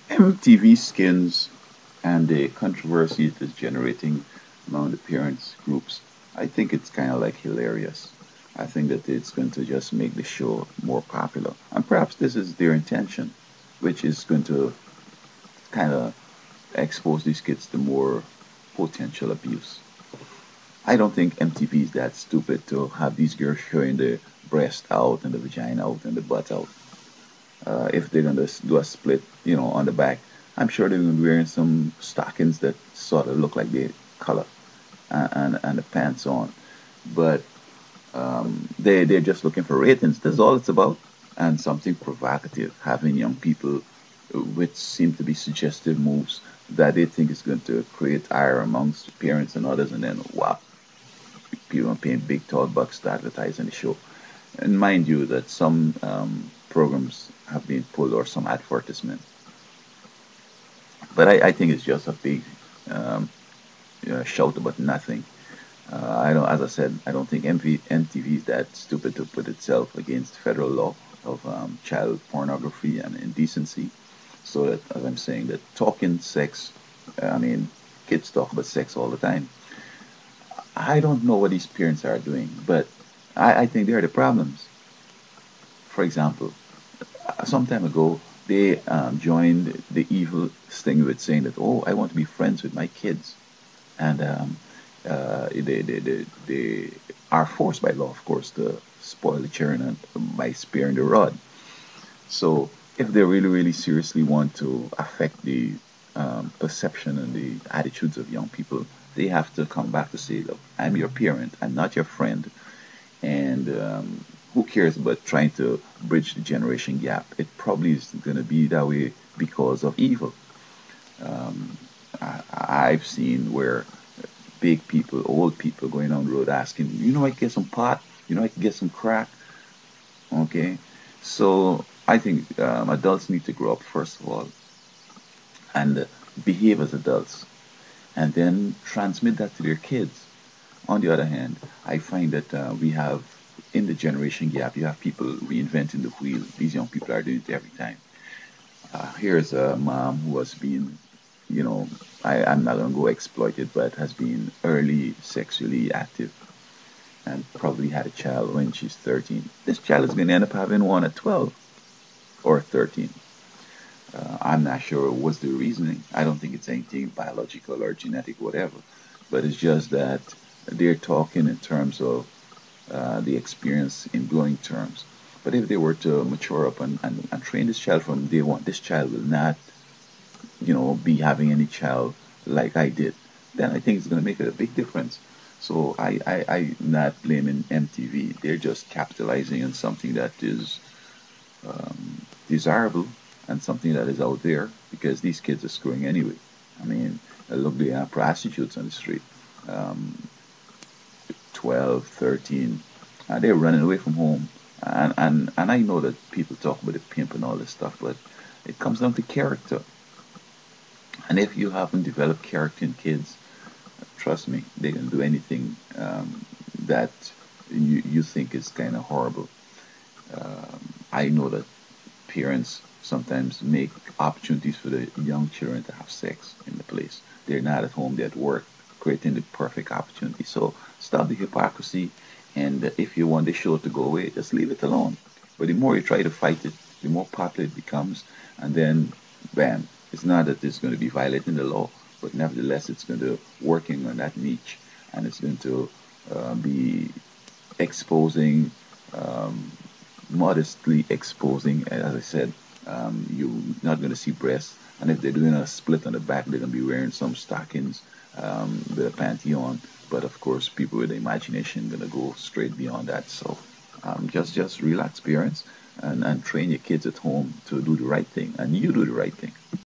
MTV skins and the controversy it is generating among the parents groups, I think it's kind of like hilarious. I think that it's going to just make the show more popular. And perhaps this is their intention, which is going to kind of expose these kids to more potential abuse. I don't think MTV is that stupid to have these girls showing the breast out and the vagina out and the butt out. If they're going to do a split, on the back, I'm sure they're going to be wearing some stockings that sort of look like the color and the pants on. But they're just looking for ratings. That's all it's about. And something provocative, having young people which seem to be suggestive moves that they think is going to create ire amongst parents and others, and then wow, people are paying big tall bucks to advertise on the show. And mind you, that some programs have been pulled or some advertisement. But I think it's just a big um, shout about nothing. I don't, as I said, I don't think MTV is that stupid to put itself against federal law of child pornography and indecency. So that, as I'm saying, that talking sex, I mean, kids talk about sex all the time. I don't know what these parents are doing, but I think they are the problems. For example, some time ago, they joined the evil thing with saying that, oh, I want to be friends with my kids. And they are forced by law, of course, to spoil the children and by sparing the rod. So if they really, really seriously want to affect the perception and the attitudes of young people, they have to come back to say, look, I'm your parent, I'm not your friend, and who cares about trying to bridge the generation gap? It probably is going to be that way because of evil. Um, I've seen where big people, old people going on the road asking, I can get some pot, I can get some crack. Okay, so I think adults need to grow up first of all and behave as adults, and then transmit that to their kids. On the other hand, I find that we have in the generation gap, you have people reinventing the wheel. These young people are doing it every time. Here's a mom who has been, you know, I'm not going to go exploited, but has been early sexually active and probably had a child when she's 13. This child is going to end up having one at 12 or 13. I'm not sure what's the reasoning. I don't think it's anything biological or genetic, whatever. But it's just that they're talking in terms of the experience in glowing terms. But if they were to mature up and train this child from day one, this child will not, be having any child like I did. Then I think it's going to make a big difference. So I'm not blaming MTV. They're just capitalizing on something that is desirable and something that is out there because these kids are screwing anyway. I mean, look, they are prostitutes on the street, um, 12, 13, and they're running away from home. And I know that people talk about the pimp and all this stuff, but it comes down to character. And if you haven't developed character in kids, trust me, they can do anything that you think is kind of horrible. I know that parents sometimes make opportunities for the young children to have sex in the place. They're not at home, they're at work, creating the perfect opportunity. So stop the hypocrisy, and if you want the show to go away, just leave it alone. But the more you try to fight it, the more popular it becomes, and then, bam, it's not that it's going to be violating the law, but nevertheless, it's going to working on that niche, and it's going to be exposing um, modestly exposing, as I said, you're not going to see breasts. And if they're doing a split on the back, they're going to be wearing some stockings with a panty on. But of course, people with the imagination going to go straight beyond that. So just relax, parents, and train your kids at home to do the right thing. And you do the right thing.